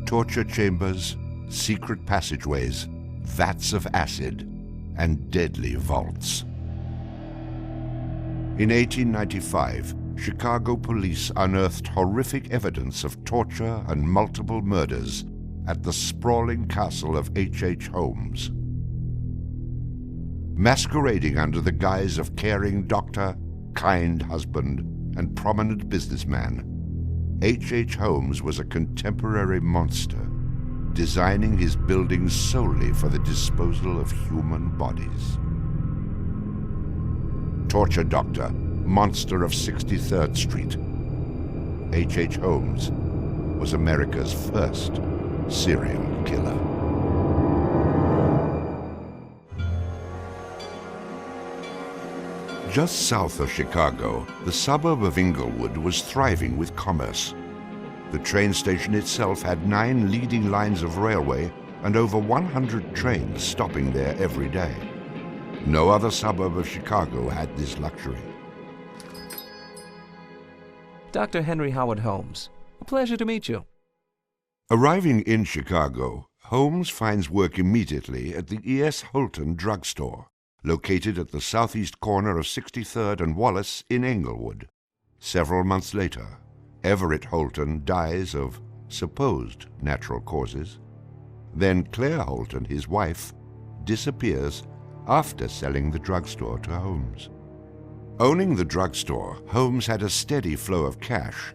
torture chambers, secret passageways, vats of acid, and deadly vaults. In 1895, Chicago police unearthed horrific evidence of torture and multiple murders at the sprawling castle of H.H. Holmes. Masquerading under the guise of caring doctor, kind husband, and prominent businessman, H.H. Holmes was a contemporary monster, designing his buildings solely for the disposal of human bodies. Torture doctor, monster of 63rd Street, H.H. Holmes was America's first serial killer. Just south of Chicago, the suburb of Englewood was thriving with commerce. The train station itself had 9 leading lines of railway and over 100 trains stopping there every day. No other suburb of Chicago had this luxury. Dr. Henry Howard Holmes, a pleasure to meet you. Arriving in Chicago, Holmes finds work immediately at the E.S. Holton drugstore, located at the southeast corner of 63rd and Wallace in Englewood. Several months later, Everett Holton dies of supposed natural causes. Then Claire Holton, his wife, disappears after selling the drugstore to Holmes. Owning the drugstore, Holmes had a steady flow of cash.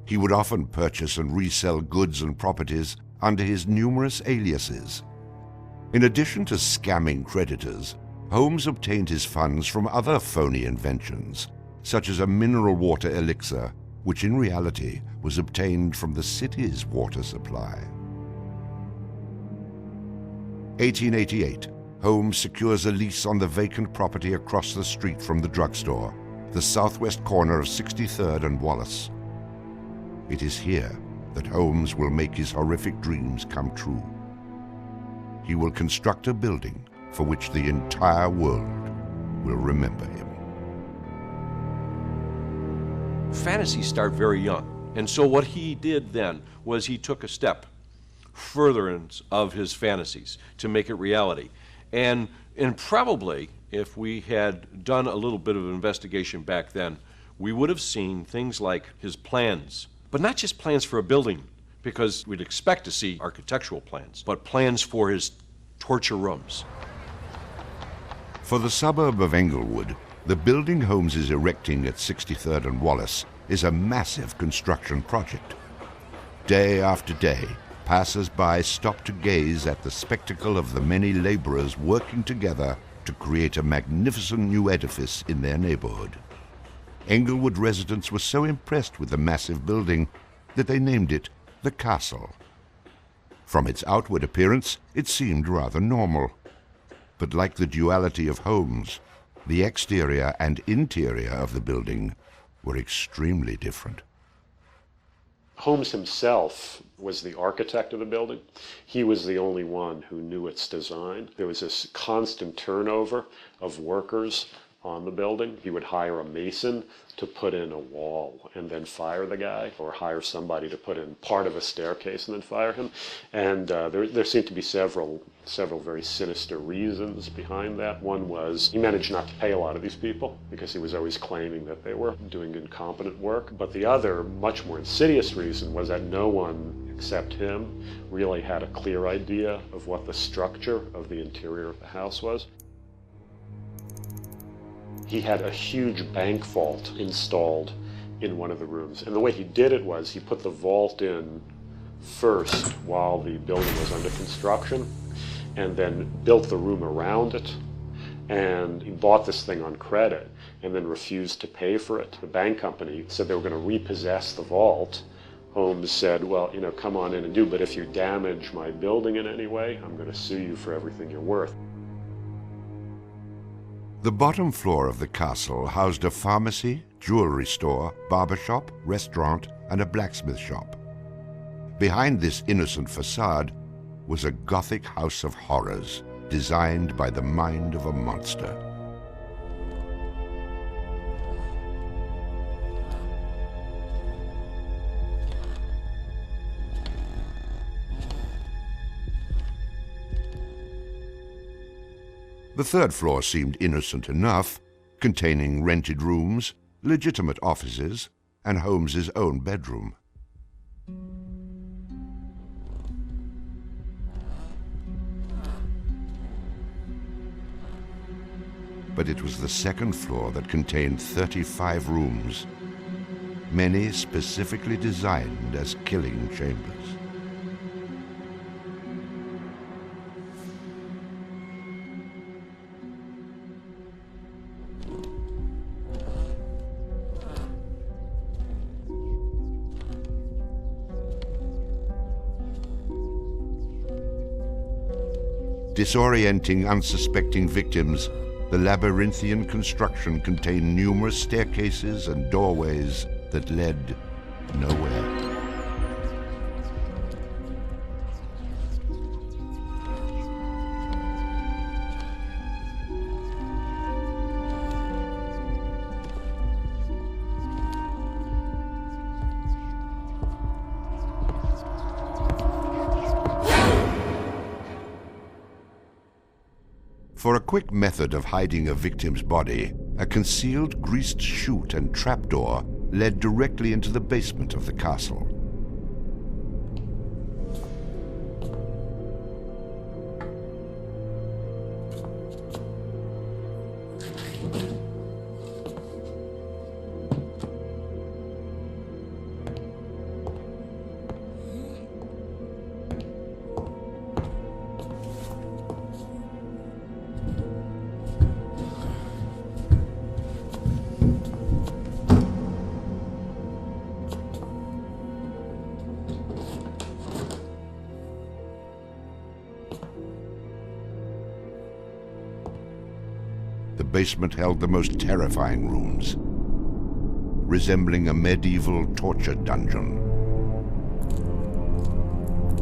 He would often purchase and resell goods and properties under his numerous aliases. In addition to scamming creditors, Holmes obtained his funds from other phony inventions, such as a mineral water elixir, which in reality was obtained from the city's water supply. 1888, Holmes secures a lease on the vacant property across the street from the drugstore, the southwest corner of 63rd and Wallace. It is here that Holmes will make his horrific dreams come true. He will construct a building for which the entire world will remember him. Fantasies start very young, and so what he did then was he took a step furtherance of his fantasies to make it reality. And probably, if we had done a little bit of investigation back then, we would have seen things like his plans, but not just plans for a building, because we'd expect to see architectural plans, but plans for his torture rooms. For the suburb of Englewood, the building Holmes is erecting at 63rd and Wallace is a massive construction project. Day after day, passers-by stop to gaze at the spectacle of the many laborers working together to create a magnificent new edifice in their neighborhood. Englewood residents were so impressed with the massive building that they named it the Castle. From its outward appearance, it seemed rather normal. But like the duality of Holmes, the exterior and interior of the building were extremely different. Holmes himself was the architect of the building. He was the only one who knew its design. There was this constant turnover of workers on the building. He would hire a mason to put in a wall and then fire the guy, or hire somebody to put in part of a staircase and then fire him. And there seemed to be several very sinister reasons behind that. One was he managed not to pay a lot of these people because he was always claiming that they were doing incompetent work. But the other, much more insidious reason was that no one except him really had a clear idea of what the structure of the interior of the house was. He had a huge bank vault installed in one of the rooms. And the way he did it was he put the vault in first while the building was under construction, and then built the room around it. And he bought this thing on credit and then refused to pay for it. The bank company said they were going to repossess the vault. Holmes said, well, come on in and do, but if you damage my building in any way, I'm going to sue you for everything you're worth. The bottom floor of the castle housed a pharmacy, jewelry store, barber shop, restaurant, and a blacksmith shop. Behind this innocent facade was a Gothic house of horrors designed by the mind of a monster. The third floor seemed innocent enough, containing rented rooms, legitimate offices, and Holmes's own bedroom. But it was the second floor that contained 35 rooms, many specifically designed as killing chambers. Disorienting unsuspecting victims, the labyrinthian construction contained numerous staircases and doorways that led nowhere. For a quick method of hiding a victim's body, a concealed greased chute and trapdoor led directly into the basement of the castle. The basement held the most terrifying rooms, resembling a medieval torture dungeon.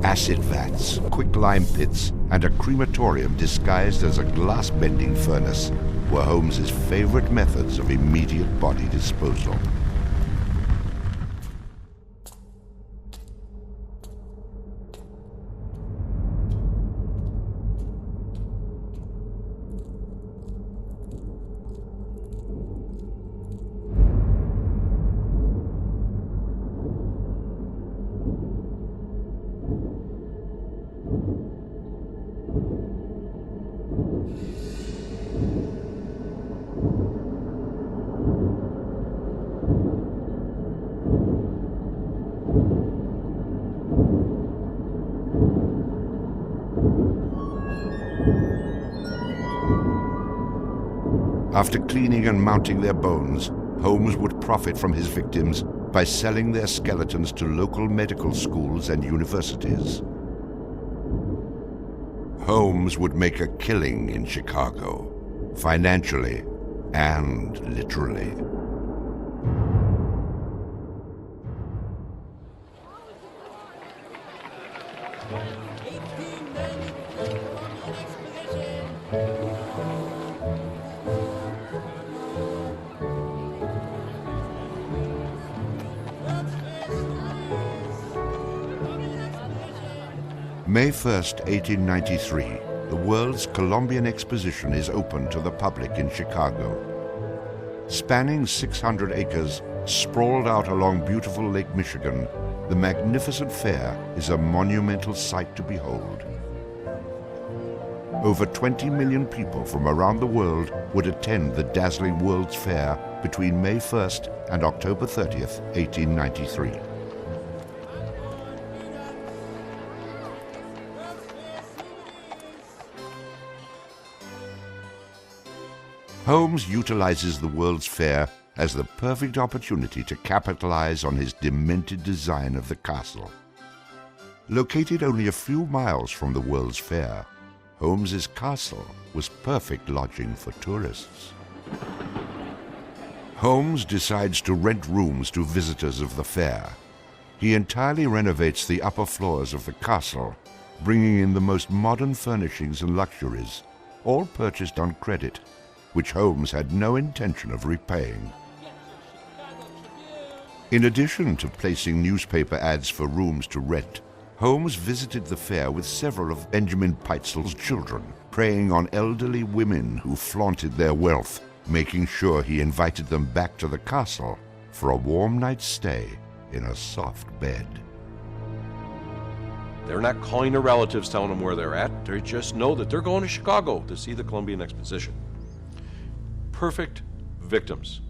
Acid vats, quicklime pits, and a crematorium disguised as a glass-bending furnace were Holmes's favorite methods of immediate body disposal. After cleaning and mounting their bones, Holmes would profit from his victims by selling their skeletons to local medical schools and universities. Holmes would make a killing in Chicago, financially and literally. May 1st, 1893, the World's Columbian Exposition is open to the public in Chicago. Spanning 600 acres, sprawled out along beautiful Lake Michigan, the magnificent fair is a monumental sight to behold. Over 20 million people from around the world would attend the dazzling World's Fair between May 1st and October 30th, 1893. Holmes utilizes the World's Fair as the perfect opportunity to capitalize on his demented design of the castle. Located only a few miles from the World's Fair, Holmes's castle was perfect lodging for tourists. Holmes decides to rent rooms to visitors of the fair. He entirely renovates the upper floors of the castle, bringing in the most modern furnishings and luxuries, all purchased on credit, which Holmes had no intention of repaying. In addition to placing newspaper ads for rooms to rent, Holmes visited the fair with several of Benjamin Peitzel's children, preying on elderly women who flaunted their wealth, making sure he invited them back to the castle for a warm night's stay in a soft bed. They're not calling their relatives, telling them where they're at. They just know that they're going to Chicago to see the Columbian Exposition. Perfect victims,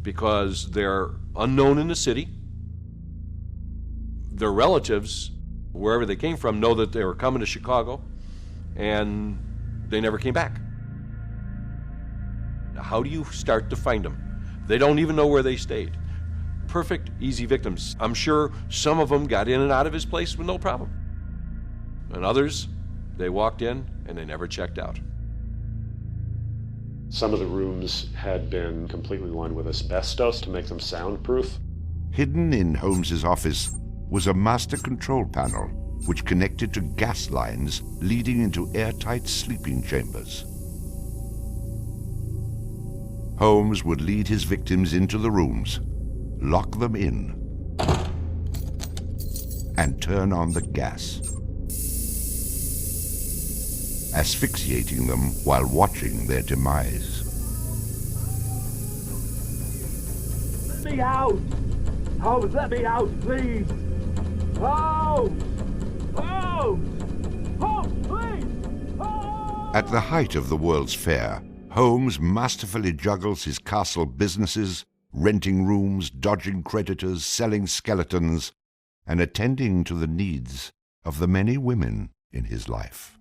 because they're unknown in the city. Their relatives, wherever they came from, know that they were coming to Chicago, and they never came back. Now, how do you start to find them? They don't even know where they stayed. Perfect, easy victims. I'm sure some of them got in and out of his place with no problem. And others, they walked in and they never checked out. Some of the rooms had been completely lined with asbestos to make them soundproof. Hidden in Holmes's office was a master control panel which connected to gas lines leading into airtight sleeping chambers. Holmes would lead his victims into the rooms, lock them in, and turn on the gas, asphyxiating them while watching their demise. Let me out! Holmes, let me out, please! Holmes! Holmes! Holmes, please! Holmes! At the height of the World's Fair, Holmes masterfully juggles his castle businesses, renting rooms, dodging creditors, selling skeletons, and attending to the needs of the many women in his life.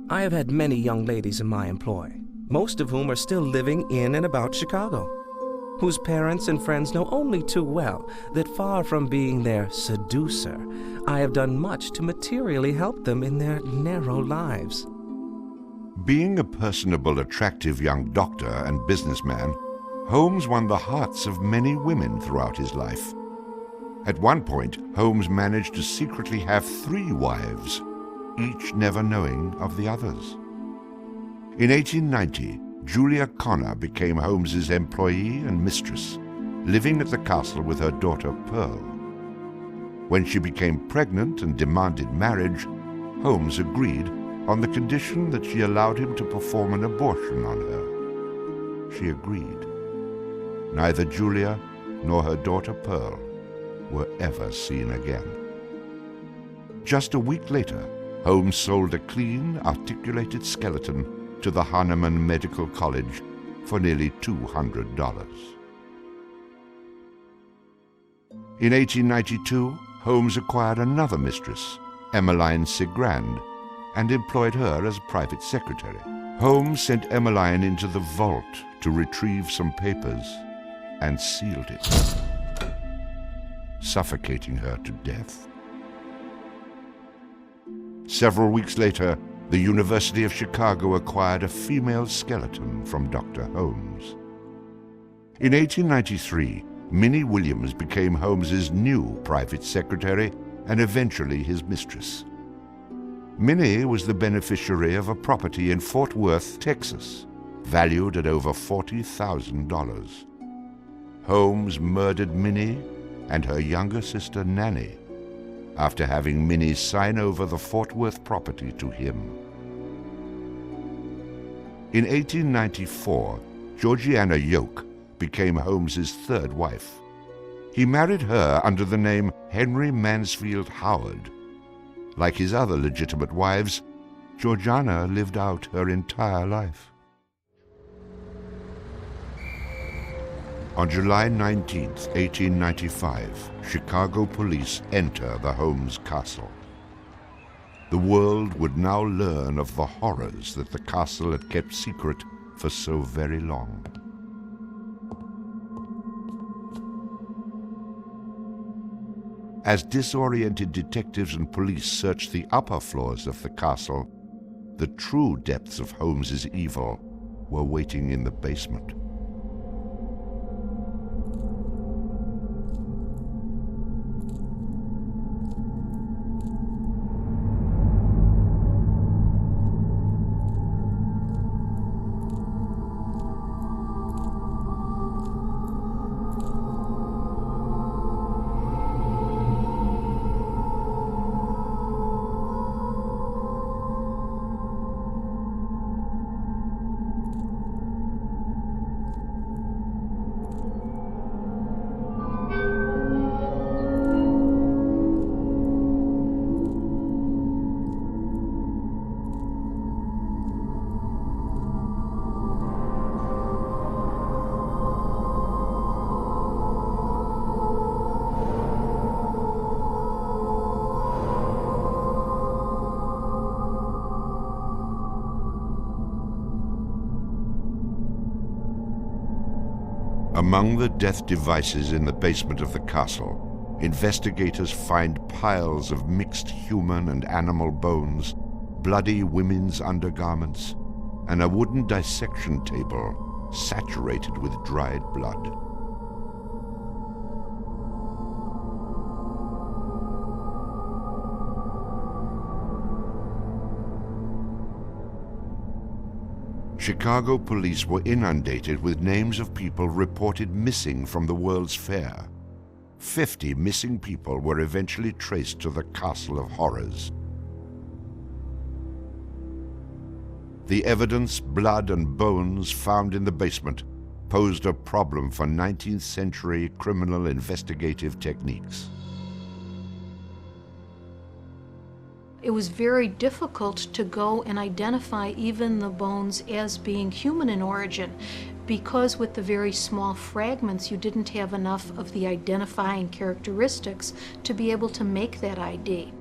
I have had many young ladies in my employ, most of whom are still living in and about Chicago, whose parents and friends know only too well that far from being their seducer, I have done much to materially help them in their narrow lives. Being a personable, attractive young doctor and businessman, Holmes won the hearts of many women throughout his life. At one point, Holmes managed to secretly have 3 wives, each never knowing of the others. In 1890, Julia Connor became Holmes's employee and mistress, living at the castle with her daughter Pearl. When she became pregnant and demanded marriage, Holmes agreed on the condition that she allowed him to perform an abortion on her. She agreed. Neither Julia nor her daughter Pearl were ever seen again. Just a week later, Holmes sold a clean, articulated skeleton to the Hahnemann Medical College for nearly $200. In 1892, Holmes acquired another mistress, Emmeline Sigrand, and employed her as private secretary. Holmes sent Emmeline into the vault to retrieve some papers and sealed it, suffocating her to death. Several weeks later, the University of Chicago acquired a female skeleton from Dr. Holmes. In 1893, Minnie Williams became Holmes's new private secretary and eventually his mistress. Minnie was the beneficiary of a property in Fort Worth, Texas, valued at over $40,000. Holmes murdered Minnie and her younger sister Nanny after having Minnie sign over the Fort Worth property to him. In 1894, Georgiana Yoke became Holmes's 3rd wife. He married her under the name Henry Mansfield Howard. Like his other legitimate wives, Georgiana lived out her entire life. On July 19, 1895, Chicago police enter the Holmes castle. The world would now learn of the horrors that the castle had kept secret for so very long. As disoriented detectives and police searched the upper floors of the castle, the true depths of Holmes's evil were waiting in the basement. Among the death devices in the basement of the castle, investigators find piles of mixed human and animal bones, bloody women's undergarments, and a wooden dissection table saturated with dried blood. Chicago police were inundated with names of people reported missing from the World's Fair. 50 missing people were eventually traced to the Castle of Horrors. The evidence, blood and bones found in the basement posed a problem for 19th century criminal investigative techniques. It was very difficult to go and identify even the bones as being human in origin, because with the very small fragments you didn't have enough of the identifying characteristics to be able to make that ID.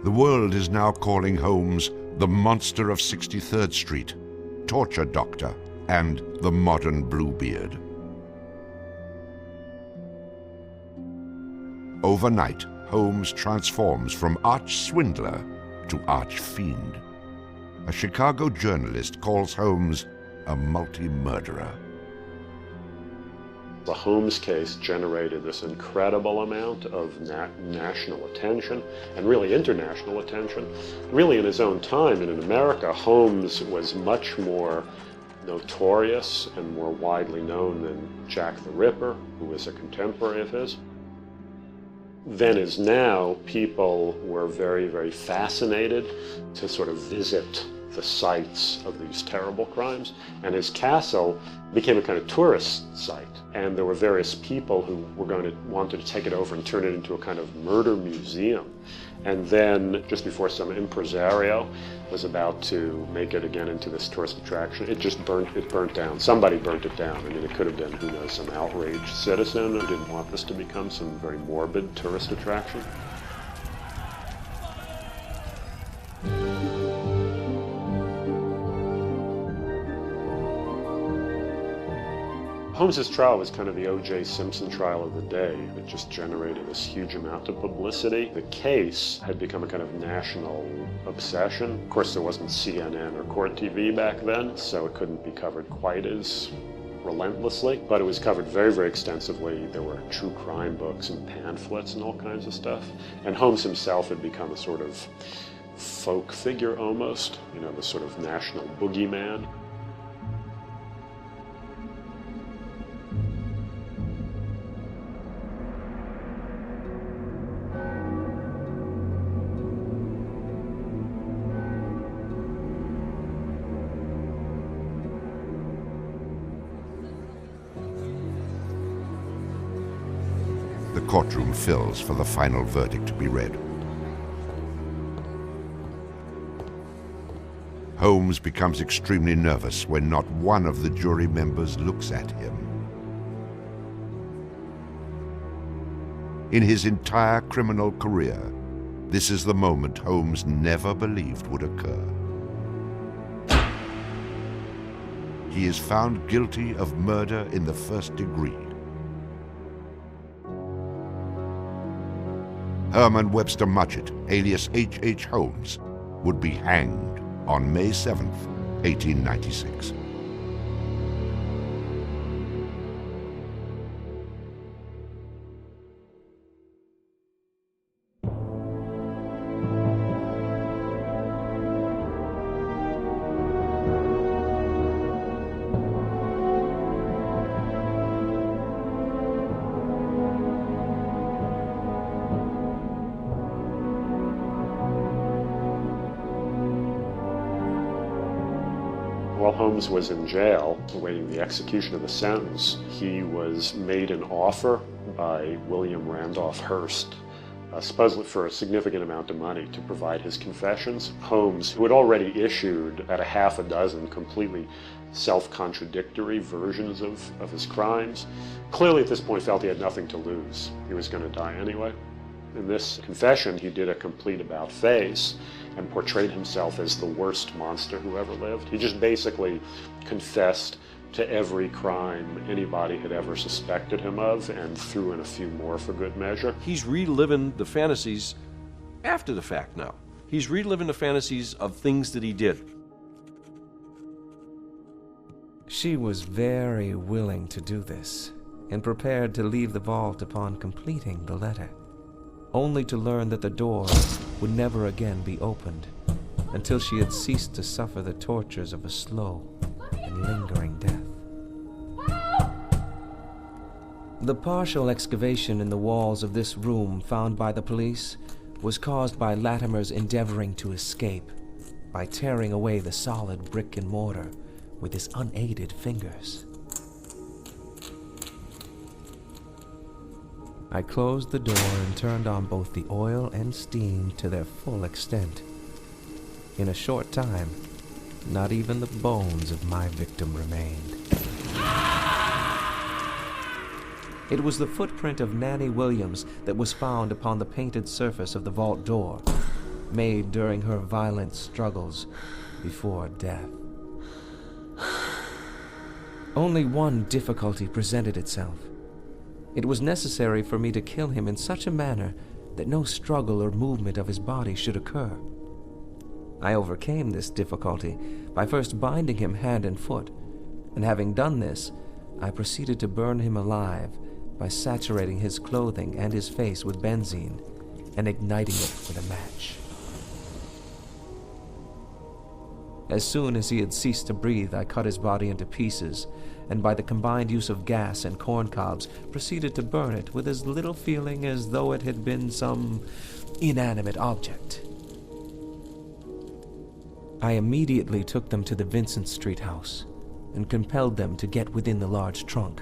The world is now calling Holmes the monster of 63rd Street, torture doctor, and the modern Bluebeard. Overnight, Holmes transforms from arch-swindler to arch-fiend. A Chicago journalist calls Holmes a multi-murderer. The Holmes case generated this incredible amount of national attention and really international attention. Really in his own time and in America, Holmes was much more notorious and more widely known than Jack the Ripper, who was a contemporary of his. Then as now, people were very, very fascinated to sort of visit the sites of these terrible crimes. And his castle became a kind of tourist site. And there were various people who were wanted to take it over and turn it into a kind of murder museum. And then just before some impresario was about to make it again into this tourist attraction, it burnt down. Somebody burnt it down. I mean, it could have been, who knows, some outraged citizen who didn't want this to become some very morbid tourist attraction. Holmes's trial was kind of the O.J. Simpson trial of the day. It just generated this huge amount of publicity. The case had become a kind of national obsession. Of course, there wasn't CNN or Court TV back then, so it couldn't be covered quite as relentlessly, but it was covered very, very extensively. There were true crime books and pamphlets and all kinds of stuff. And Holmes himself had become a sort of folk figure almost, you know, the sort of national boogeyman. The courtroom fills for the final verdict to be read. Holmes becomes extremely nervous when not one of the jury members looks at him. In his entire criminal career, this is the moment Holmes never believed would occur. He is found guilty of murder in the first degree. Herman Webster Mudgett, alias H.H. Holmes, would be hanged on May 7th, 1896. While Holmes was in jail, awaiting the execution of the sentence, he was made an offer by William Randolph Hearst, supposedly for a significant amount of money, to provide his confessions. Holmes, who had already issued about a half a dozen completely self-contradictory versions of his crimes, clearly at this point felt he had nothing to lose. He was going to die anyway. In this confession, he did a complete about-face and portrayed himself as the worst monster who ever lived. He just basically confessed to every crime anybody had ever suspected him of and threw in a few more for good measure. He's reliving the fantasies after the fact now. He's reliving the fantasies of things that he did. She was very willing to do this, and prepared to leave the vault upon completing the letter, only to learn that the door would never again be opened until she had ceased to suffer the tortures of a slow and lingering death. The partial excavation in the walls of this room found by the police was caused by Latimer's endeavoring to escape by tearing away the solid brick and mortar with his unaided fingers. I closed the door and turned on both the oil and steam to their full extent. In a short time, not even the bones of my victim remained. It was the footprint of Nanny Williams that was found upon the painted surface of the vault door, made during her violent struggles before death. Only one difficulty presented itself. It was necessary for me to kill him in such a manner that no struggle or movement of his body should occur. I overcame this difficulty by first binding him hand and foot, and having done this, I proceeded to burn him alive by saturating his clothing and his face with benzene and igniting it with a match. As soon as he had ceased to breathe, I cut his body into pieces, and by the combined use of gas and corn cobs, proceeded to burn it with as little feeling as though it had been some inanimate object. I immediately took them to the Vincent Street house, and compelled them to get within the large trunk,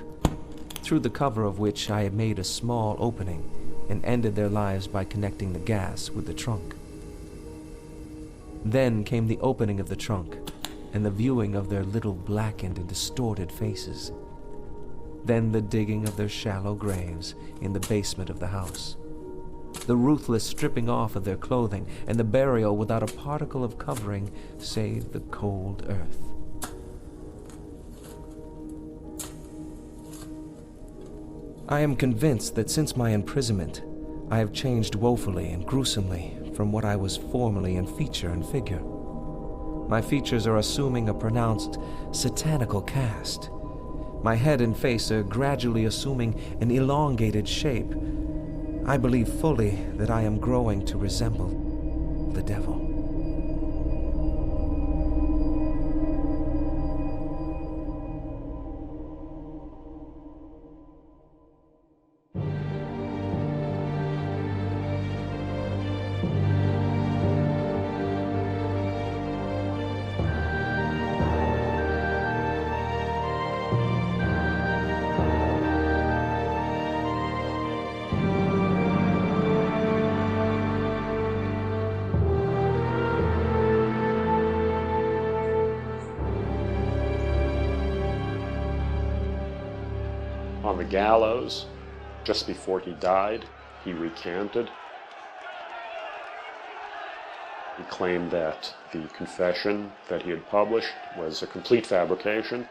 through the cover of which I had made a small opening, and ended their lives by connecting the gas with the trunk. Then came the opening of the trunk, and the viewing of their little blackened and distorted faces. Then the digging of their shallow graves in the basement of the house. The ruthless stripping off of their clothing, and the burial without a particle of covering save the cold earth. I am convinced that since my imprisonment, I have changed woefully and gruesomely from what I was formerly in feature and figure. My features are assuming a pronounced satanical cast. My head and face are gradually assuming an elongated shape. I believe fully that I am growing to resemble the devil. On the gallows, just before he died, he recanted. He claimed that the confession that he had published was a complete fabrication.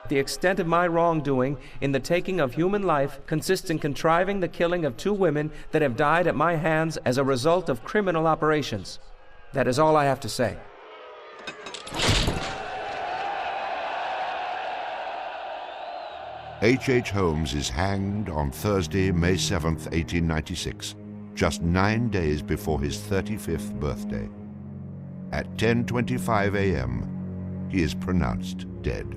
The extent of my wrongdoing in the taking of human life consists in contriving the killing of 2 women that have died at my hands as a result of criminal operations. That is all I have to say. H. Holmes is hanged on Thursday, May 7th, 1896, just 9 days before his 35th birthday. At 10:25 a.m., he is pronounced dead.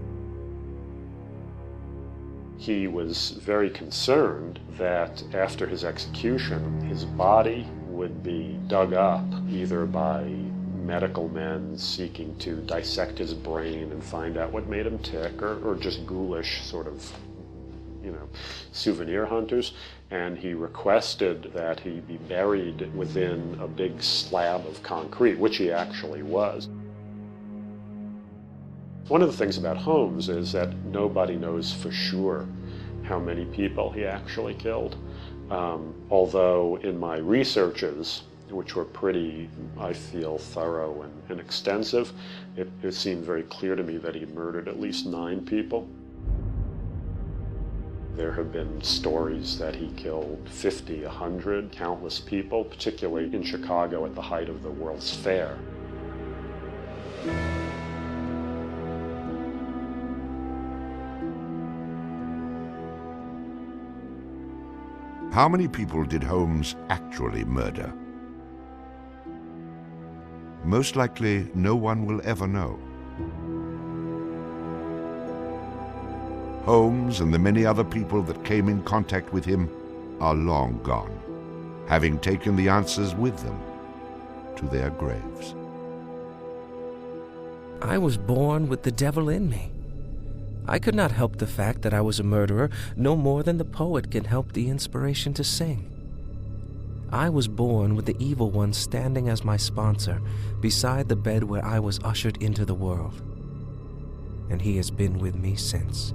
He was very concerned that after his execution, his body would be dug up either by medical men seeking to dissect his brain and find out what made him tick, or just ghoulish sort of, souvenir hunters. And he requested that he be buried within a big slab of concrete, which he actually was. One of the things about Holmes is that nobody knows for sure how many people he actually killed. Although in my researches, which were pretty, I feel, thorough and extensive, it seemed very clear to me that he murdered at least 9 people. There have been stories that he killed 50, 100, countless people, particularly in Chicago at the height of the World's Fair. How many people did Holmes actually murder? Most likely, no one will ever know. Holmes and the many other people that came in contact with him are long gone, having taken the answers with them to their graves. I was born with the devil in me. I could not help the fact that I was a murderer no more than the poet can help the inspiration to sing. I was born with the evil one standing as my sponsor beside the bed where I was ushered into the world, and he has been with me since.